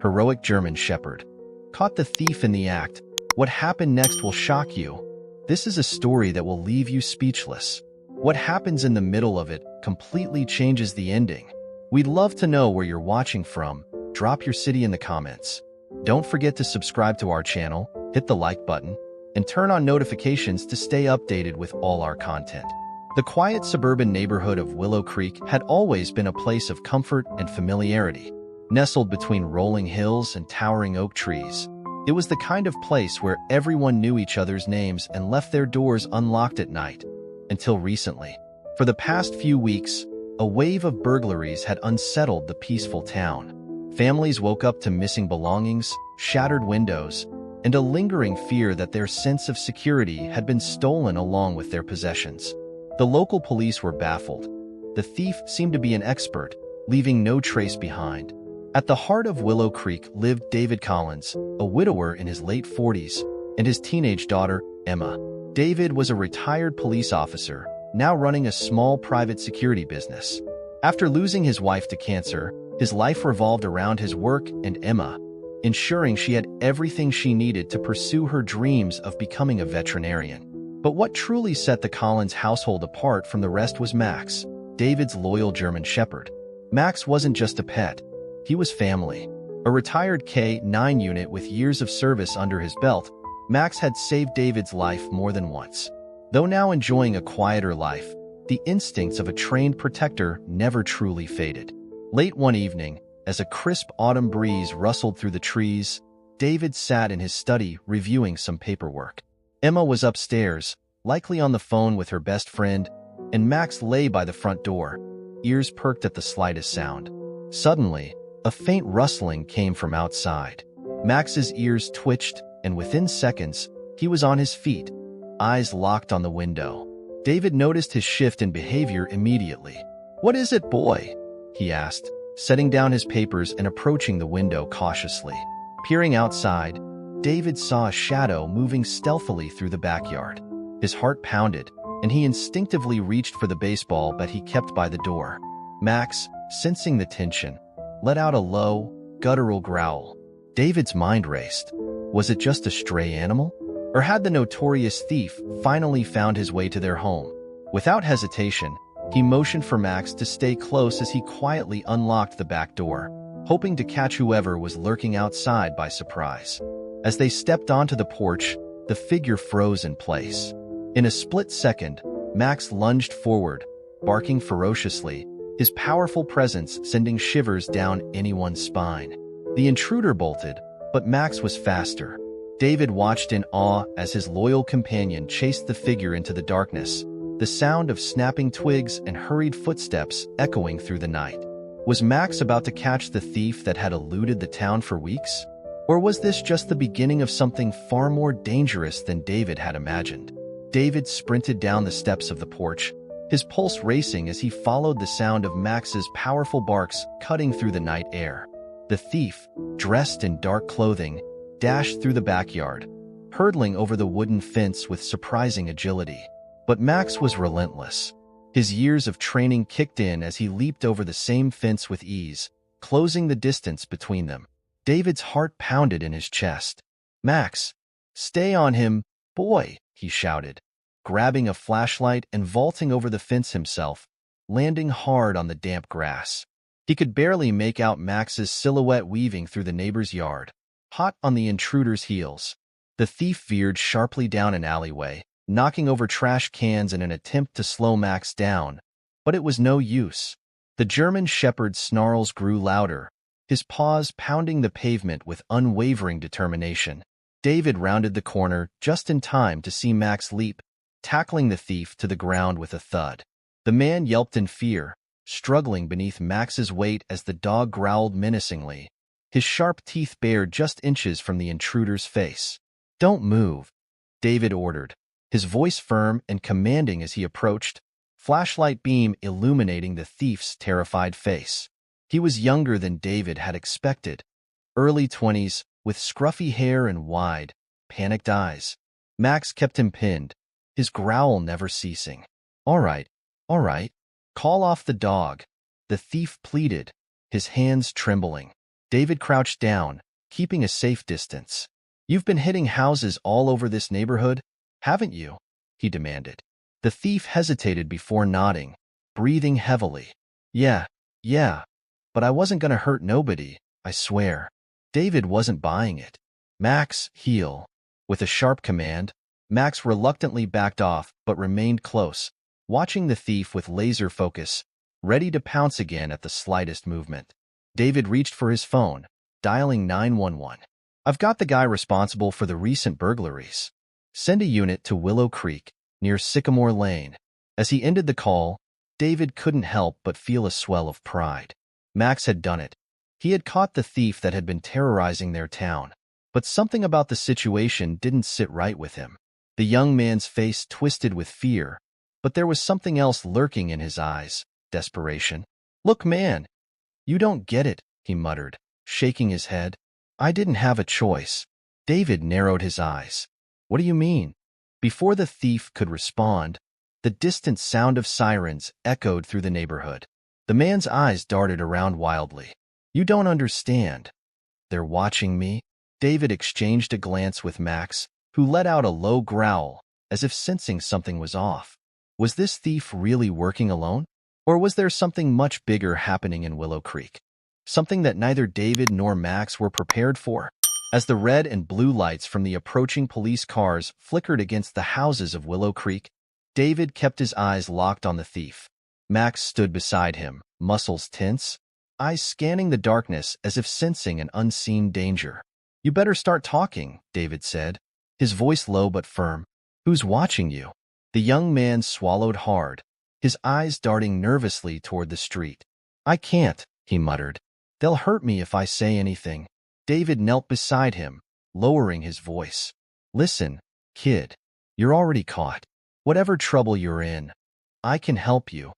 heroic German Shepherd. Caught the thief in the act. What happened next will shock you. This is a story that will leave you speechless. What happens in the middle of it completely changes the ending. We'd love to know where you're watching from. Drop your city in the comments. Don't forget to subscribe to our channel, hit the like button, and turn on notifications to stay updated with all our content. The quiet suburban neighborhood of Willow Creek had always been a place of comfort and familiarity. Nestled between rolling hills and towering oak trees, it was the kind of place where everyone knew each other's names and left their doors unlocked at night. Until recently. For the past few weeks, a wave of burglaries had unsettled the peaceful town. Families woke up to missing belongings, shattered windows, and a lingering fear that their sense of security had been stolen along with their possessions. The local police were baffled. The thief seemed to be an expert, leaving no trace behind. At the heart of Willow Creek lived David Collins, a widower in his late 40s, and his teenage daughter, Emma. David was a retired police officer, now running a small private security business. After losing his wife to cancer, his life revolved around his work and Emma, ensuring she had everything she needed to pursue her dreams of becoming a veterinarian. But what truly set the Collins household apart from the rest was Max, David's loyal German Shepherd. Max wasn't just a pet. He was family. A retired K-9 unit with years of service under his belt, Max had saved David's life more than once. Though now enjoying a quieter life, the instincts of a trained protector never truly faded. Late one evening, as a crisp autumn breeze rustled through the trees, David sat in his study reviewing some paperwork. Emma was upstairs, likely on the phone with her best friend, and Max lay by the front door, ears perked at the slightest sound. Suddenly, a faint rustling came from outside. Max's ears twitched, and within seconds, he was on his feet, eyes locked on the window. David noticed his shift in behavior immediately. "What is it, boy?" he asked, setting down his papers and approaching the window cautiously. Peering outside, David saw a shadow moving stealthily through the backyard. His heart pounded, and he instinctively reached for the baseball bat he kept by the door. Max, sensing the tension, let out a low, guttural growl. David's mind raced. Was it just a stray animal? Or had the notorious thief finally found his way to their home? Without hesitation, he motioned for Max to stay close as he quietly unlocked the back door, hoping to catch whoever was lurking outside by surprise. As they stepped onto the porch, the figure froze in place. In a split second, Max lunged forward, barking ferociously, his powerful presence sending shivers down anyone's spine. The intruder bolted, but Max was faster. David watched in awe as his loyal companion chased the figure into the darkness, the sound of snapping twigs and hurried footsteps echoing through the night. Was Max about to catch the thief that had eluded the town for weeks? Or was this just the beginning of something far more dangerous than David had imagined? David sprinted down the steps of the porch, his pulse racing as he followed the sound of Max's powerful barks cutting through the night air. The thief, dressed in dark clothing, dashed through the backyard, hurtling over the wooden fence with surprising agility. But Max was relentless. His years of training kicked in as he leaped over the same fence with ease, closing the distance between them. David's heart pounded in his chest. "Max, stay on him, boy," he shouted, grabbing a flashlight and vaulting over the fence himself, landing hard on the damp grass. He could barely make out Max's silhouette weaving through the neighbor's yard, hot on the intruder's heels. The thief veered sharply down an alleyway, knocking over trash cans in an attempt to slow Max down, but it was no use. The German Shepherd's snarls grew louder, his paws pounding the pavement with unwavering determination. David rounded the corner just in time to see Max leap, tackling the thief to the ground with a thud. The man yelped in fear, struggling beneath Max's weight as the dog growled menacingly, his sharp teeth bared just inches from the intruder's face. "Don't move," David ordered, his voice firm and commanding as he approached, flashlight beam illuminating the thief's terrified face. He was younger than David had expected, early 20s, with scruffy hair and wide, panicked eyes. Max kept him pinned, his growl never ceasing. All right, call off the dog," the thief pleaded, his hands trembling. David crouched down, keeping a safe distance. "You've been hitting houses all over this neighborhood, haven't you?" he demanded. The thief hesitated before nodding, breathing heavily. Yeah, but I wasn't gonna hurt nobody, I swear." David wasn't buying it. "Max, heel." With a sharp command, Max reluctantly backed off but remained close, watching the thief with laser focus, ready to pounce again at the slightest movement. David reached for his phone, dialing 911. "I've got the guy responsible for the recent burglaries. Send a unit to Willow Creek, near Sycamore Lane." As he ended the call, David couldn't help but feel a swell of pride. Max had done it. He had caught the thief that had been terrorizing their town. But something about the situation didn't sit right with him. The young man's face twisted with fear, but there was something else lurking in his eyes, desperation. "Look, man, you don't get it," he muttered, shaking his head. "I didn't have a choice." David narrowed his eyes. "What do you mean?" Before the thief could respond, the distant sound of sirens echoed through the neighborhood. The man's eyes darted around wildly. "You don't understand. They're watching me." David exchanged a glance with Max, who let out a low growl, as if sensing something was off. Was this thief really working alone? Or was there something much bigger happening in Willow Creek? Something that neither David nor Max were prepared for? As the red and blue lights from the approaching police cars flickered against the houses of Willow Creek, David kept his eyes locked on the thief. Max stood beside him, muscles tense, eyes scanning the darkness as if sensing an unseen danger. "You better start talking," David said, his voice low but firm. "Who's watching you?" The young man swallowed hard, his eyes darting nervously toward the street. "I can't," he muttered. "They'll hurt me if I say anything." David knelt beside him, lowering his voice. "Listen, kid, you're already caught. Whatever trouble you're in, I can help you.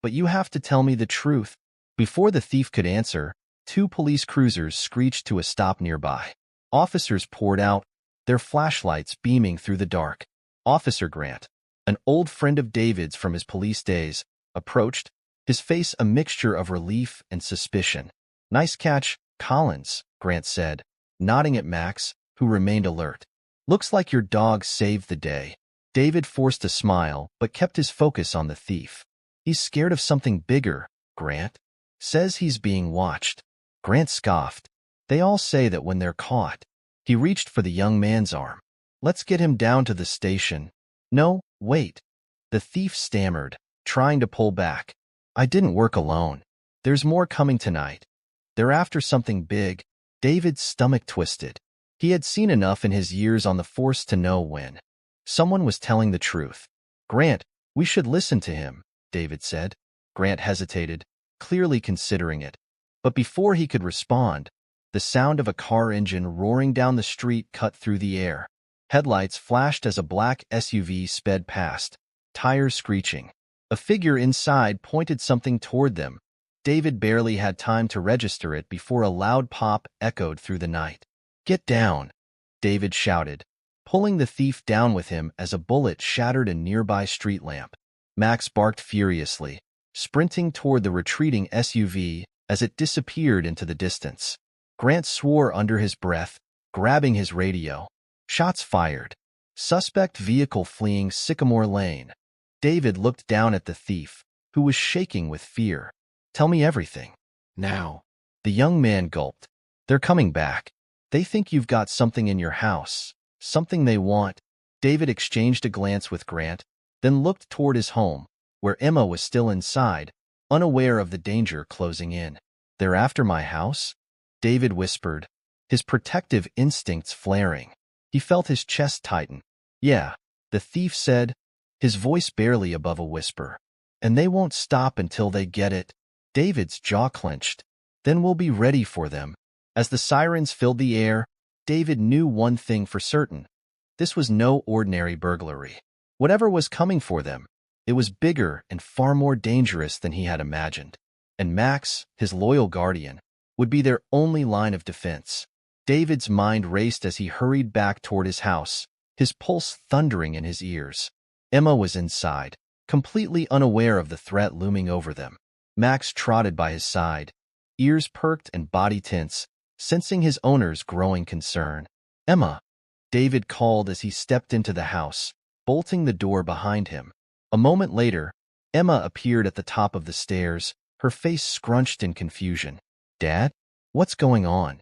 But you have to tell me the truth." Before the thief could answer, two police cruisers screeched to a stop nearby. Officers poured out, their flashlights beaming through the dark. Officer Grant, an old friend of David's from his police days, approached, his face a mixture of relief and suspicion. "Nice catch, Collins," Grant said, nodding at Max, who remained alert. "Looks like your dog saved the day." David forced a smile, but kept his focus on the thief. "He's scared of something bigger, Grant. Says he's being watched." Grant scoffed. "They all say that when they're caught." He reached for the young man's arm. "Let's get him down to the station." "No, wait." The thief stammered, trying to pull back. "I didn't work alone. There's more coming tonight. They're after something big." David's stomach twisted. He had seen enough in his years on the force to know when someone was telling the truth. "Grant, we should listen to him," David said. Grant hesitated, clearly considering it. But before he could respond, the sound of a car engine roaring down the street cut through the air. Headlights flashed as a black SUV sped past, tires screeching. A figure inside pointed something toward them. David barely had time to register it before a loud pop echoed through the night. "Get down," David shouted, pulling the thief down with him as a bullet shattered a nearby street lamp. Max barked furiously, sprinting toward the retreating SUV as it disappeared into the distance. Grant swore under his breath, grabbing his radio. Shots fired. Suspect vehicle fleeing Sycamore Lane. David looked down at the thief, who was shaking with fear. "Tell me everything. Now." The young man gulped. "They're coming back. They think you've got something in your house. Something they want." David exchanged a glance with Grant, then looked toward his home, where Emma was still inside, unaware of the danger closing in. "They're after my house?" David whispered, his protective instincts flaring. He felt his chest tighten. "Yeah," the thief said, his voice barely above a whisper. "And they won't stop until they get it." David's jaw clenched. "Then we'll be ready for them." As the sirens filled the air, David knew one thing for certain. This was no ordinary burglary. Whatever was coming for them, it was bigger and far more dangerous than he had imagined. And Max, his loyal guardian, would be their only line of defense. David's mind raced as he hurried back toward his house, his pulse thundering in his ears. Emma was inside, completely unaware of the threat looming over them. Max trotted by his side, ears perked and body tense, sensing his owner's growing concern. "Emma," David called as he stepped into the house, bolting the door behind him. A moment later, Emma appeared at the top of the stairs, her face scrunched in confusion. "Dad? What's going on?"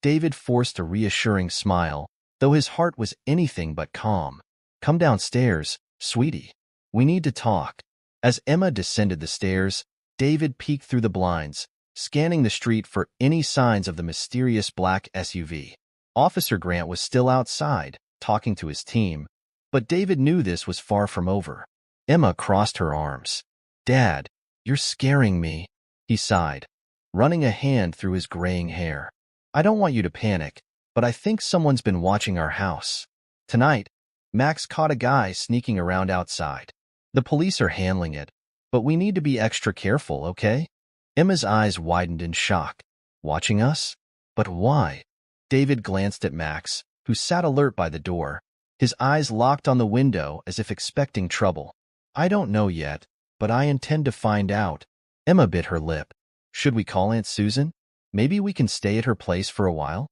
David forced a reassuring smile, though his heart was anything but calm. "Come downstairs, sweetie. We need to talk." As Emma descended the stairs, David peeked through the blinds, scanning the street for any signs of the mysterious black SUV. Officer Grant was still outside, talking to his team, but David knew this was far from over. Emma crossed her arms. "Dad, you're scaring me," he sighed, running a hand through his graying hair. "I don't want you to panic, but I think someone's been watching our house. Tonight, Max caught a guy sneaking around outside. The police are handling it, but we need to be extra careful, okay?" Emma's eyes widened in shock. "Watching us? But why?" David glanced at Max, who sat alert by the door, his eyes locked on the window as if expecting trouble. "I don't know yet, but I intend to find out." Emma bit her lip. "Should we call Aunt Susan? Maybe we can stay at her place for a while?"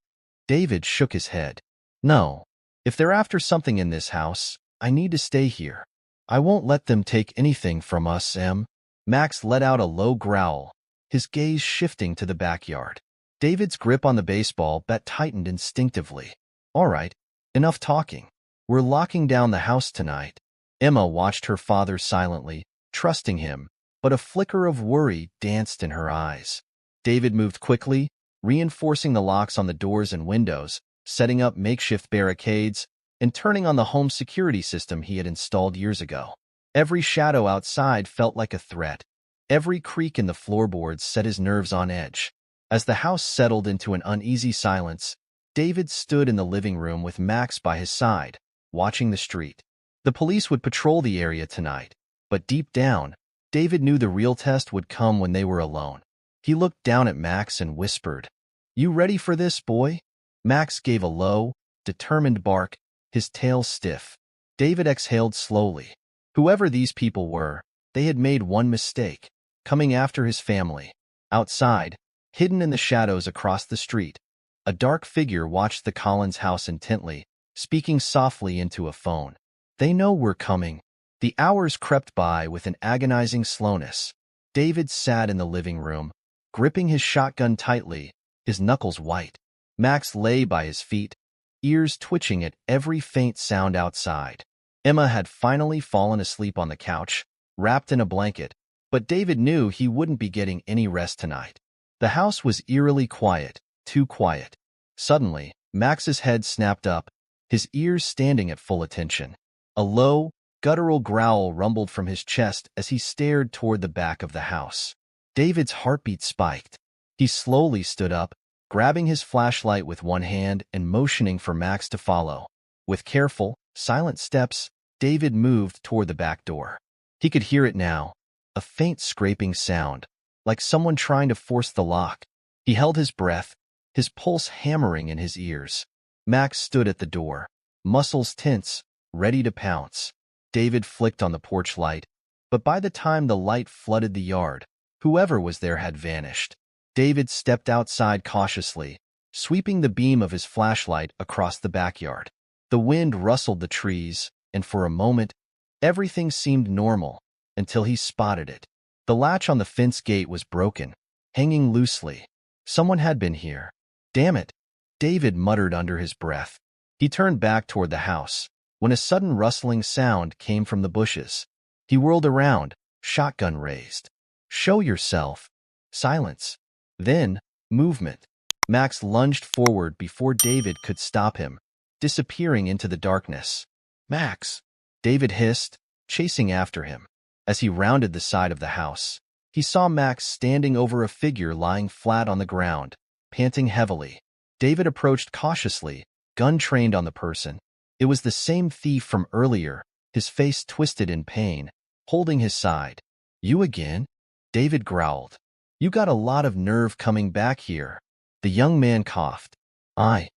David shook his head. "No. If they're after something in this house, I need to stay here. I won't let them take anything from us, Em." Max let out a low growl, his gaze shifting to the backyard. David's grip on the baseball bat tightened instinctively. "All right, enough talking. We're locking down the house tonight." Emma watched her father silently, trusting him, but a flicker of worry danced in her eyes. David moved quickly, reinforcing the locks on the doors and windows, setting up makeshift barricades, and turning on the home security system he had installed years ago. Every shadow outside felt like a threat. Every creak in the floorboards set his nerves on edge. As the house settled into an uneasy silence, David stood in the living room with Max by his side, watching the street. The police would patrol the area tonight, but deep down, David knew the real test would come when they were alone. He looked down at Max and whispered, "You ready for this, boy?" Max gave a low, determined bark, his tail stiff. David exhaled slowly. Whoever these people were, they had made one mistake, coming after his family. Outside, hidden in the shadows across the street, a dark figure watched the Collins house intently, speaking softly into a phone. "They know we're coming." The hours crept by with an agonizing slowness. David sat in the living room, gripping his shotgun tightly, his knuckles white. Max lay by his feet, ears twitching at every faint sound outside. Emma had finally fallen asleep on the couch, wrapped in a blanket, but David knew he wouldn't be getting any rest tonight. The house was eerily quiet, too quiet. Suddenly, Max's head snapped up, his ears standing at full attention. A low, guttural growl rumbled from his chest as he stared toward the back of the house. David's heartbeat spiked. He slowly stood up, grabbing his flashlight with one hand and motioning for Max to follow. With careful, silent steps, David moved toward the back door. He could hear it now, a faint scraping sound, like someone trying to force the lock. He held his breath, his pulse hammering in his ears. Max stood at the door, muscles tense, ready to pounce. David flicked on the porch light, but by the time the light flooded the yard, whoever was there had vanished. David stepped outside cautiously, sweeping the beam of his flashlight across the backyard. The wind rustled the trees, and for a moment, everything seemed normal, until he spotted it. The latch on the fence gate was broken, hanging loosely. Someone had been here. "Damn it," David muttered under his breath. He turned back toward the house, when a sudden rustling sound came from the bushes. He whirled around, shotgun raised. "Show yourself." Silence. Then, movement. Max lunged forward before David could stop him, disappearing into the darkness. "Max!" David hissed, chasing after him. As he rounded the side of the house, he saw Max standing over a figure lying flat on the ground, panting heavily. David approached cautiously, gun trained on the person. It was the same thief from earlier, his face twisted in pain, holding his side. "You again?" David growled. "You got a lot of nerve coming back here." The young man coughed. I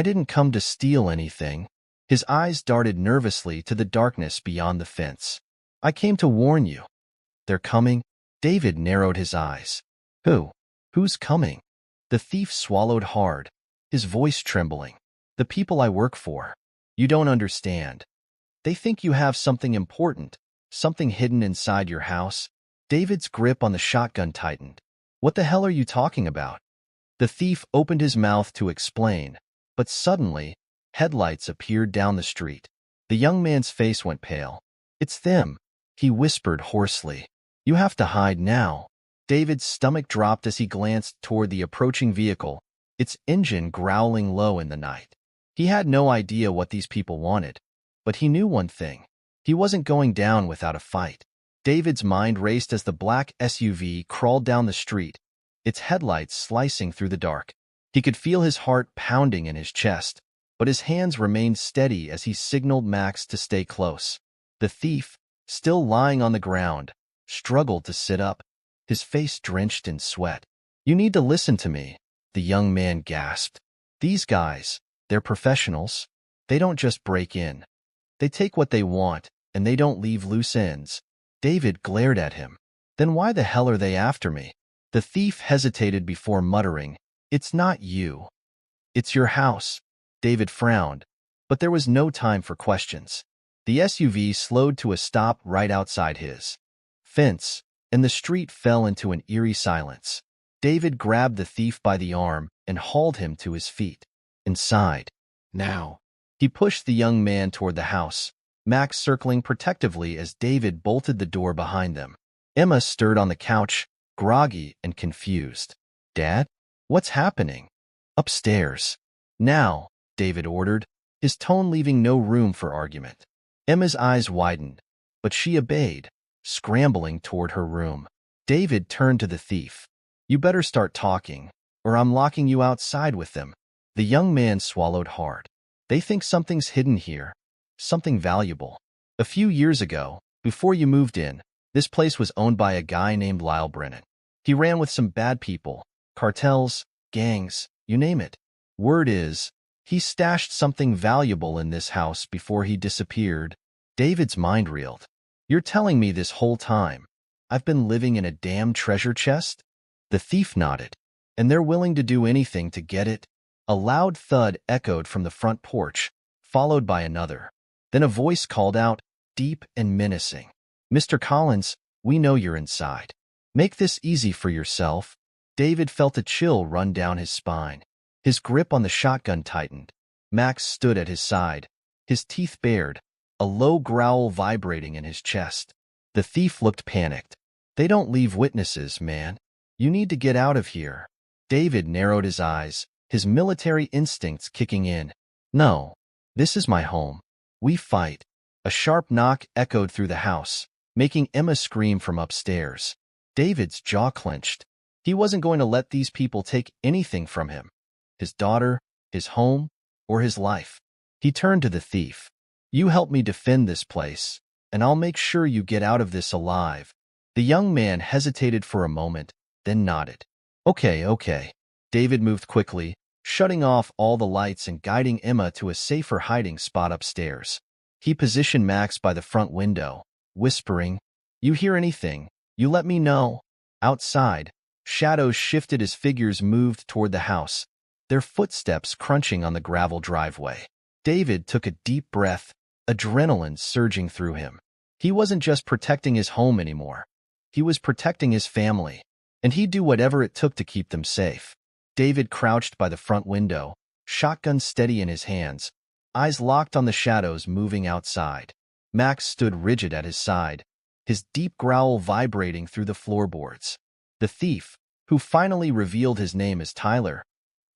didn't come to steal anything." His eyes darted nervously to the darkness beyond the fence. "I came to warn you. They're coming." David narrowed his eyes. Who's coming?" The thief swallowed hard, his voice trembling. The people I work for. You don't understand. They think you have something important, something hidden inside your house. David's grip on the shotgun tightened. What the hell are you talking about? The thief opened his mouth to explain, but suddenly, headlights appeared down the street. The young man's face went pale. It's them, he whispered hoarsely. You have to hide now. David's stomach dropped as he glanced toward the approaching vehicle, its engine growling low in the night. He had no idea what these people wanted, but he knew one thing. He wasn't going down without a fight. David's mind raced as the black SUV crawled down the street, its headlights slicing through the dark. He could feel his heart pounding in his chest, but his hands remained steady as he signaled Max to stay close. The thief, still lying on the ground, struggled to sit up, his face drenched in sweat. You need to listen to me, the young man gasped. These guys, they're professionals. They don't just break in. They take what they want, and they don't leave loose ends. David glared at him. Then why the hell are they after me? The thief hesitated before muttering, It's not you. It's your house. David frowned, but there was no time for questions. The SUV slowed to a stop right outside his fence, and the street fell into an eerie silence. David grabbed the thief by the arm and hauled him to his feet. Inside. Now. He pushed the young man toward the house, Max circling protectively as David bolted the door behind them. Emma stirred on the couch, groggy and confused. Dad? What's happening? Upstairs. Now, David ordered, his tone leaving no room for argument. Emma's eyes widened, but she obeyed, scrambling toward her room. David turned to the thief. You better start talking, or I'm locking you outside with them. The young man swallowed hard. They think something's hidden here, something valuable. A few years ago, before you moved in, this place was owned by a guy named Lyle Brennan. He ran with some bad people, cartels, gangs, you name it. Word is, he stashed something valuable in this house before he disappeared. David's mind reeled. You're telling me this whole time I've been living in a damn treasure chest? The thief nodded. And they're willing to do anything to get it? A loud thud echoed from the front porch, followed by another. Then a voice called out, deep and menacing. Mr. Collins, we know you're inside. Make this easy for yourself. David felt a chill run down his spine. His grip on the shotgun tightened. Max stood at his side, his teeth bared, a low growl vibrating in his chest. The thief looked panicked. They don't leave witnesses, man. You need to get out of here. David narrowed his eyes, his military instincts kicking in. No, this is my home. We fight. A sharp knock echoed through the house, making Emma scream from upstairs. David's jaw clenched. He wasn't going to let these people take anything from him. His daughter, his home, or his life. He turned to the thief. You help me defend this place, and I'll make sure you get out of this alive. The young man hesitated for a moment, then nodded. Okay. David moved quickly, shutting off all the lights and guiding Emma to a safer hiding spot upstairs. He positioned Max by the front window, whispering, You hear anything, you let me know. Outside, shadows shifted as figures moved toward the house, their footsteps crunching on the gravel driveway. David took a deep breath, adrenaline surging through him. He wasn't just protecting his home anymore. He was protecting his family, and he'd do whatever it took to keep them safe. David crouched by the front window, shotgun steady in his hands, eyes locked on the shadows moving outside. Max stood rigid at his side, his deep growl vibrating through the floorboards. The thief, who finally revealed his name as Tyler,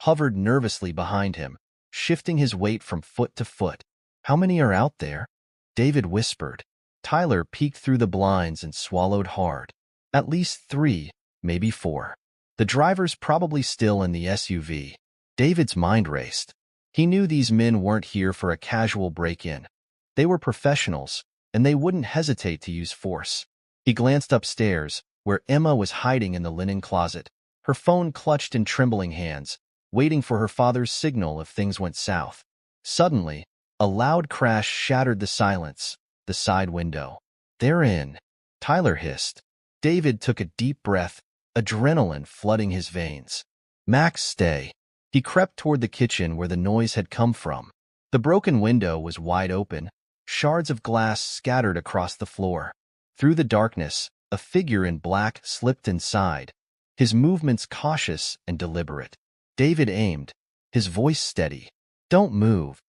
hovered nervously behind him, shifting his weight from foot to foot. How many are out there? David whispered. Tyler peeked through the blinds and swallowed hard. At least 3, maybe 4. The driver's probably still in the SUV. David's mind raced. He knew these men weren't here for a casual break-in. They were professionals, and they wouldn't hesitate to use force. He glanced upstairs, where Emma was hiding in the linen closet, her phone clutched in trembling hands, waiting for her father's signal if things went south. Suddenly, a loud crash shattered the silence, the side window. They're in, Tyler hissed. David took a deep breath, adrenaline flooding his veins. Max, stay. He crept toward the kitchen where the noise had come from. The broken window was wide open, shards of glass scattered across the floor. Through the darkness, a figure in black slipped inside, his movements cautious and deliberate. David aimed, his voice steady. Don't move.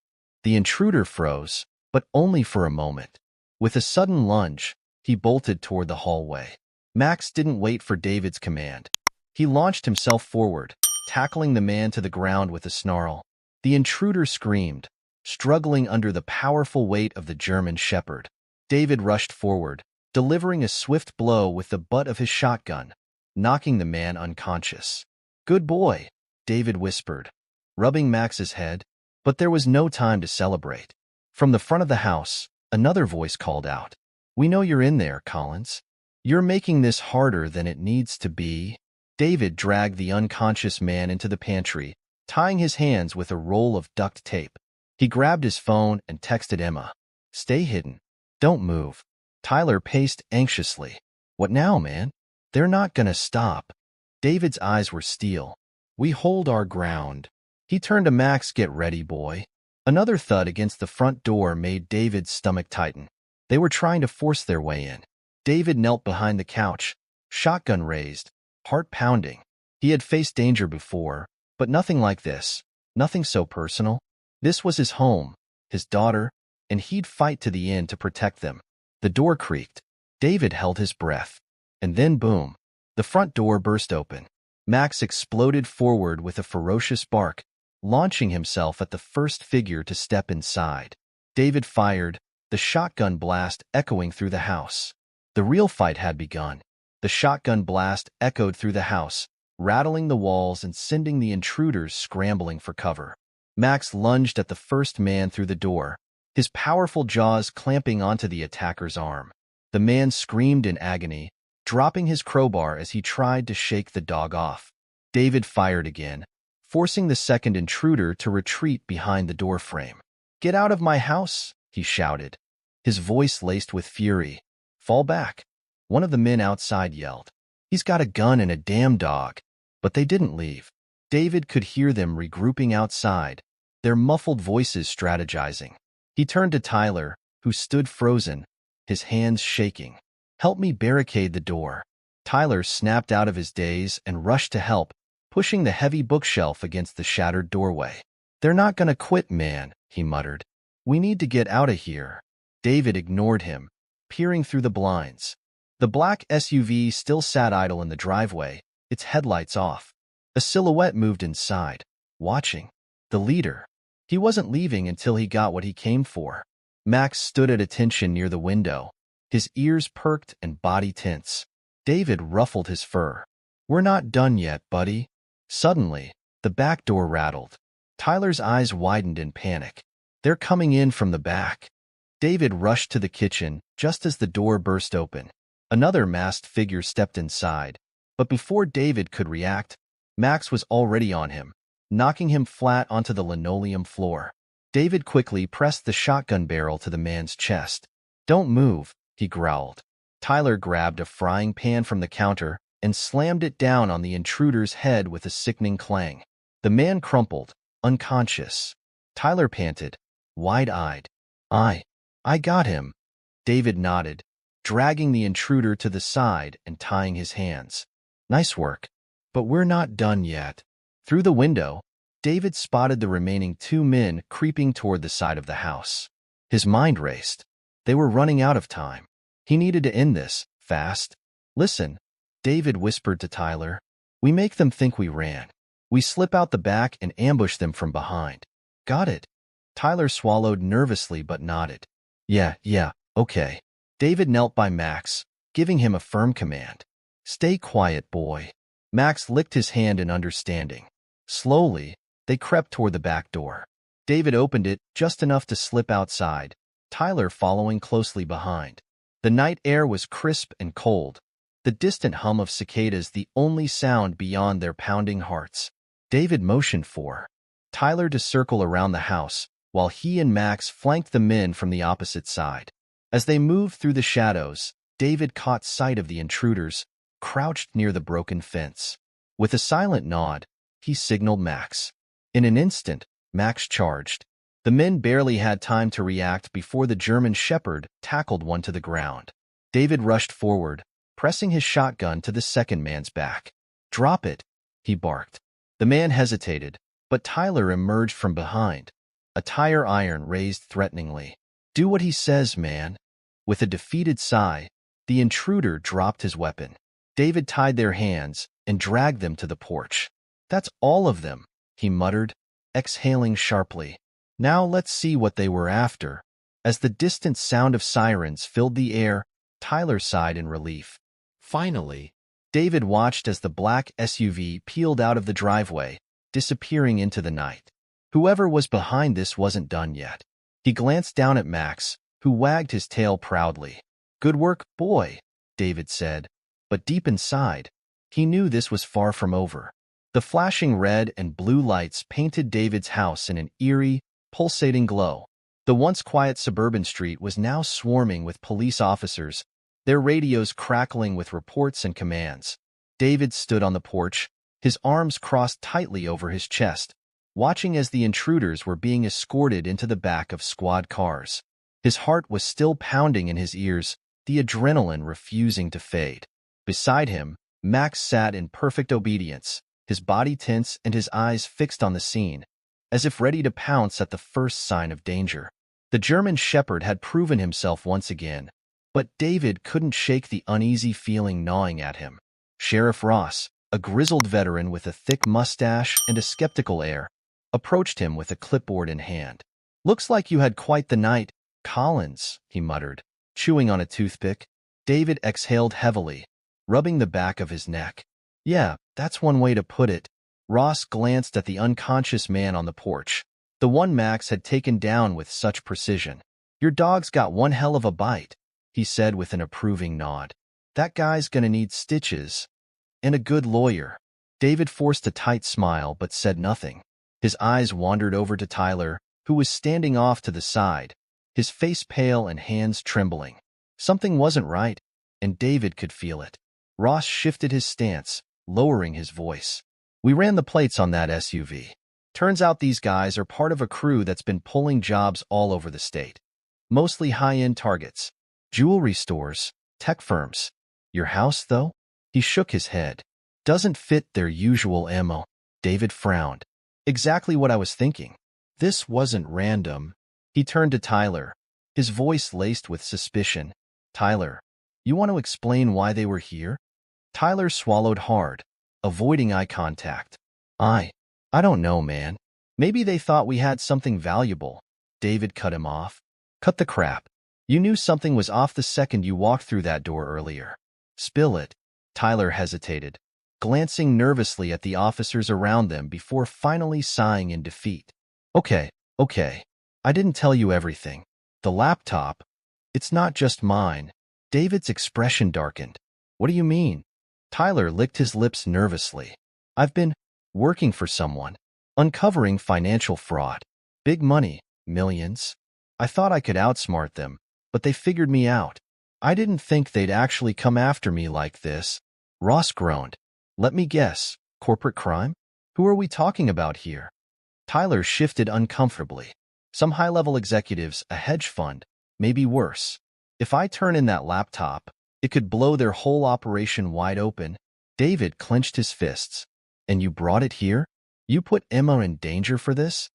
The intruder froze, but only for a moment. With a sudden lunge, he bolted toward the hallway. Max didn't wait for David's command. He launched himself forward, tackling the man to the ground with a snarl. The intruder screamed, struggling under the powerful weight of the German shepherd. David rushed forward, delivering a swift blow with the butt of his shotgun, knocking the man unconscious. Good boy, David whispered, rubbing Max's head, but there was no time to celebrate. From the front of the house, another voice called out. We know you're in there, Collins. You're making this harder than it needs to be. David dragged the unconscious man into the pantry, tying his hands with a roll of duct tape. He grabbed his phone and texted Emma. Stay hidden. Don't move. Tyler paced anxiously. What now, man? They're not gonna stop. David's eyes were steel. We hold our ground. He turned to Max. Get ready, boy. Another thud against the front door made David's stomach tighten. They were trying to force their way in. David knelt behind the couch, shotgun raised, heart pounding. He had faced danger before, but nothing like this. Nothing so personal. This was his home, his daughter, and he'd fight to the end to protect them. The door creaked. David held his breath. And then boom, the front door burst open. Max exploded forward with a ferocious bark, launching himself at the first figure to step inside. David fired, the shotgun blast echoing through the house. The real fight had begun. The shotgun blast echoed through the house, rattling the walls and sending the intruders scrambling for cover. Max lunged at the first man through the door, his powerful jaws clamping onto the attacker's arm. The man screamed in agony, dropping his crowbar as he tried to shake the dog off. David fired again, forcing the second intruder to retreat behind the doorframe. Get out of my house, he shouted, his voice laced with fury. Fall back, one of the men outside yelled. He's got a gun and a damn dog. But they didn't leave. David could hear them regrouping outside, their muffled voices strategizing. He turned to Tyler, who stood frozen, his hands shaking. Help me barricade the door. Tyler snapped out of his daze and rushed to help, pushing the heavy bookshelf against the shattered doorway. They're not gonna quit, man, he muttered. We need to get out of here. David ignored him, peering through the blinds. The black SUV still sat idle in the driveway, its headlights off. A silhouette moved inside, watching. The leader. He wasn't leaving until he got what he came for. Max stood at attention near the window, his ears perked and body tense. David ruffled his fur. We're not done yet, buddy. Suddenly, the back door rattled. Tyler's eyes widened in panic. They're coming in from the back. David rushed to the kitchen just as the door burst open. Another masked figure stepped inside, but before David could react, Max was already on him, knocking him flat onto the linoleum floor. David quickly pressed the shotgun barrel to the man's chest. Don't move, he growled. Tyler grabbed a frying pan from the counter and slammed it down on the intruder's head with a sickening clang. The man crumpled, unconscious. Tyler panted, wide-eyed. I got him. David nodded, dragging the intruder to the side and tying his hands. Nice work. But we're not done yet. Through the window, David spotted the remaining two men creeping toward the side of the house. His mind raced. They were running out of time. He needed to end this, fast. Listen, David whispered to Tyler. We make them think we ran. We slip out the back and ambush them from behind. Got it? Tyler swallowed nervously but nodded. Yeah, okay. David knelt by Max, giving him a firm command. Stay quiet, boy. Max licked his hand in understanding. Slowly, they crept toward the back door. David opened it just enough to slip outside, Tyler following closely behind. The night air was crisp and cold, the distant hum of cicadas the only sound beyond their pounding hearts. David motioned for Tyler to circle around the house, while he and Max flanked the men from the opposite side. As they moved through the shadows, David caught sight of the intruders, crouched near the broken fence. With a silent nod, he signaled Max. In an instant, Max charged. The men barely had time to react before the German Shepherd tackled one to the ground. David rushed forward, pressing his shotgun to the second man's back. "Drop it," he barked. The man hesitated, but Tyler emerged from behind, a tire iron raised threateningly. "Do what he says, man." With a defeated sigh, the intruder dropped his weapon. David tied their hands and dragged them to the porch. "That's all of them," he muttered, exhaling sharply. "Now let's see what they were after." As the distant sound of sirens filled the air, Tyler sighed in relief. Finally, David watched as the black SUV peeled out of the driveway, disappearing into the night. Whoever was behind this wasn't done yet. He glanced down at Max, who wagged his tail proudly. "Good work, boy," David said. But deep inside, he knew this was far from over. The flashing red and blue lights painted David's house in an eerie, pulsating glow. The once quiet suburban street was now swarming with police officers, their radios crackling with reports and commands. David stood on the porch, his arms crossed tightly over his chest, watching as the intruders were being escorted into the back of squad cars. His heart was still pounding in his ears, the adrenaline refusing to fade. Beside him, Max sat in perfect obedience, his body tense and his eyes fixed on the scene, as if ready to pounce at the first sign of danger. The German Shepherd had proven himself once again, but David couldn't shake the uneasy feeling gnawing at him. Sheriff Ross, a grizzled veteran with a thick mustache and a skeptical air, approached him with a clipboard in hand. "Looks like you had quite the night, Collins," he muttered, chewing on a toothpick. David exhaled heavily, rubbing the back of his neck. "Yeah, that's one way to put it." Ross glanced at the unconscious man on the porch, the one Max had taken down with such precision. "Your dog's got one hell of a bite," he said with an approving nod. "That guy's gonna need stitches. And a good lawyer." David forced a tight smile but said nothing. His eyes wandered over to Tyler, who was standing off to the side, his face pale and hands trembling. Something wasn't right, and David could feel it. Ross shifted his stance, lowering his voice. "We ran the plates on that SUV. Turns out these guys are part of a crew that's been pulling jobs all over the state. Mostly high-end targets. Jewelry stores, tech firms. Your house, though?" He shook his head. "Doesn't fit their usual MO." David frowned. "Exactly what I was thinking." This wasn't random. He turned to Tyler, his voice laced with suspicion. "Tyler, you want to explain why they were here?" Tyler swallowed hard, avoiding eye contact. I don't know, man. Maybe they thought we had something valuable." David cut him off. "Cut the crap. You knew something was off the second you walked through that door earlier." "Spill it." Tyler hesitated, glancing nervously at the officers around them before finally sighing in defeat. Okay. I didn't tell you everything. The laptop, it's not just mine." David's expression darkened. "What do you mean?" Tyler licked his lips nervously. "I've been working for someone, uncovering financial fraud. Big money, millions. I thought I could outsmart them, but they figured me out. I didn't think they'd actually come after me like this." Ross groaned. "Let me guess, corporate crime? Who are we talking about here?" Tyler shifted uncomfortably. "Some high-level executives, a hedge fund, maybe worse. If I turn in that laptop, it could blow their whole operation wide open." David clenched his fists. "And you brought it here? You put Emma in danger for this?"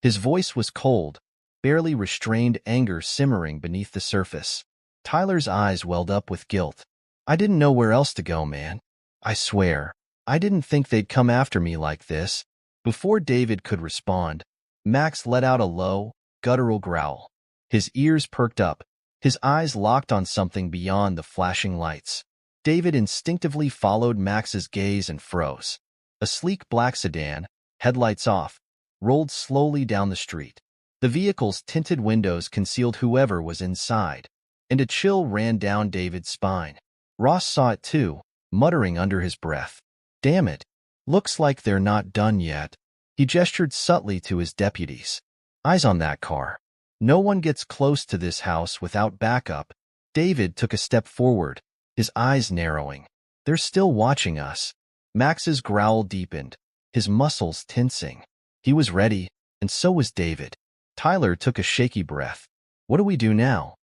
His voice was cold, barely restrained anger simmering beneath the surface. Tyler's eyes welled up with guilt. "I didn't know where else to go, man. I swear, I didn't think they'd come after me like this." Before David could respond, Max let out a low, guttural growl. His ears perked up, his eyes locked on something beyond the flashing lights. David instinctively followed Max's gaze and froze. A sleek black sedan, headlights off, rolled slowly down the street. The vehicle's tinted windows concealed whoever was inside, and a chill ran down David's spine. Ross saw it too, muttering under his breath. "Damn it. Looks like they're not done yet." He gestured subtly to his deputies. "Eyes on that car. No one gets close to this house without backup." David took a step forward, his eyes narrowing. "They're still watching us." Max's growl deepened. his muscles tensing. He was ready, and so was David. Tyler took a shaky breath. What do we do now?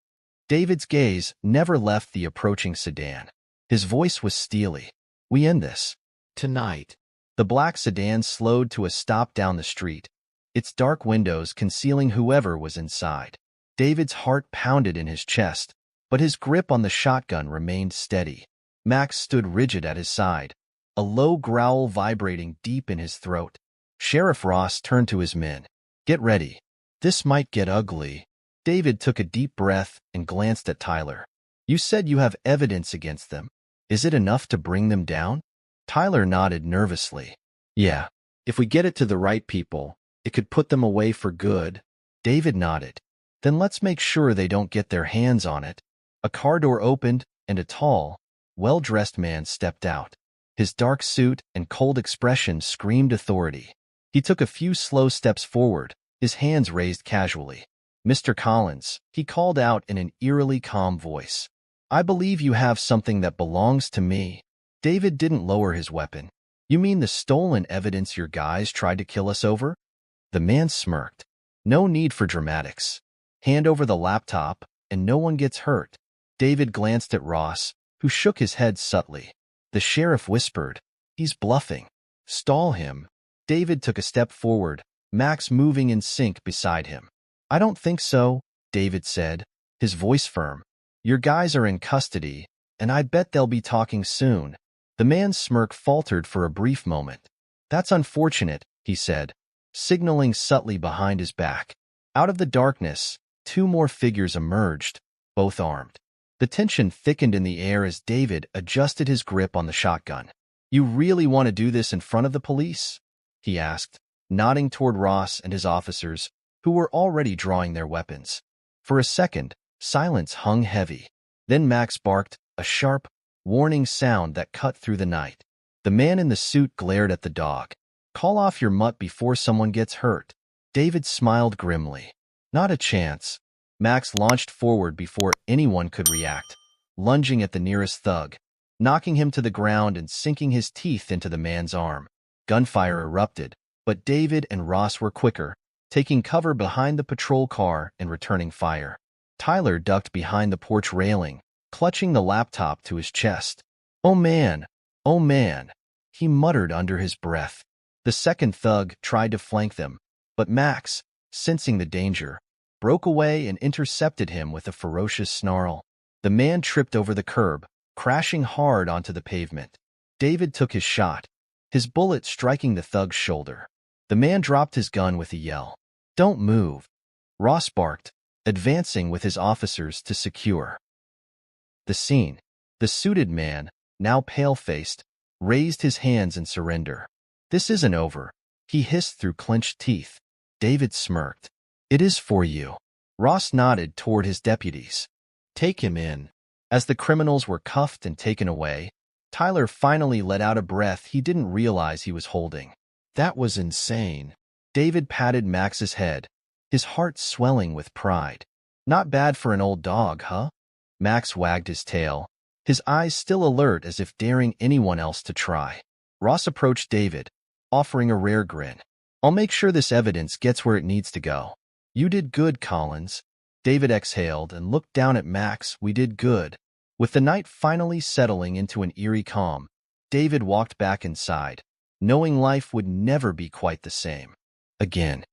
David's gaze never left the approaching sedan. His voice was steely. We end this. Tonight. The black sedan slowed to a stop down the street, its dark windows concealing whoever was inside. David's heart pounded in his chest, but his grip on the shotgun remained steady. Max stood rigid at his side, a low growl vibrating deep in his throat. Sheriff Ross turned to his men. Get ready. This might get ugly. David took a deep breath and glanced at Tyler. You said you have evidence against them. Is it enough to bring them down? Tyler nodded nervously. Yeah, if we get it to the right people, it could put them away for good. David nodded. Then let's make sure they don't get their hands on it. A car door opened, and a tall, well-dressed man stepped out. His dark suit and cold expression screamed authority. He took a few slow steps forward, his hands raised casually. Mr. Collins, he called out in an eerily calm voice. I believe you have something that belongs to me. David didn't lower his weapon. You mean the stolen evidence your guys tried to kill us over? The man smirked. No need for dramatics. Hand over the laptop, and no one gets hurt. David glanced at Ross, who shook his head subtly. The sheriff whispered, He's bluffing. Stall him. David took a step forward, Max moving in sync beside him. I don't think so, David said, his voice firm. Your guys are in custody, and I bet they'll be talking soon. The man's smirk faltered for a brief moment. That's unfortunate, he said, signaling subtly behind his back. Out of the darkness, two more figures emerged, both armed. The tension thickened in the air as David adjusted his grip on the shotgun. You really want to do this in front of the police? He asked, nodding toward Ross and his officers, who were already drawing their weapons. For a second, silence hung heavy. Then Max barked, a sharp, warning sound that cut through the night. The man in the suit glared at the dog. Call off your mutt before someone gets hurt. David smiled grimly. Not a chance. Max launched forward before anyone could react, lunging at the nearest thug, knocking him to the ground and sinking his teeth into the man's arm. Gunfire erupted, but David and Ross were quicker, taking cover behind the patrol car and returning fire. Tyler ducked behind the porch railing, clutching the laptop to his chest. Oh man, he muttered under his breath. The second thug tried to flank them, but Max, sensing the danger, broke away and intercepted him with a ferocious snarl. The man tripped over the curb, crashing hard onto the pavement. David took his shot, his bullet striking the thug's shoulder. The man dropped his gun with a yell. Don't move. Ross barked, advancing with his officers to secure the scene. The suited man, now pale-faced, raised his hands in surrender. This isn't over, he hissed through clenched teeth. David smirked. It is for you. Ross nodded toward his deputies. Take him in. As the criminals were cuffed and taken away, Tyler finally let out a breath he didn't realize he was holding. That was insane. David patted Max's head, his heart swelling with pride. Not bad for an old dog, huh? Max wagged his tail, his eyes still alert as if daring anyone else to try. Ross approached David, offering a rare grin. I'll make sure this evidence gets where it needs to go. You did good, Collins. David exhaled and looked down at Max. We did good. With the night finally settling into an eerie calm, David walked back inside, knowing life would never be quite the same again.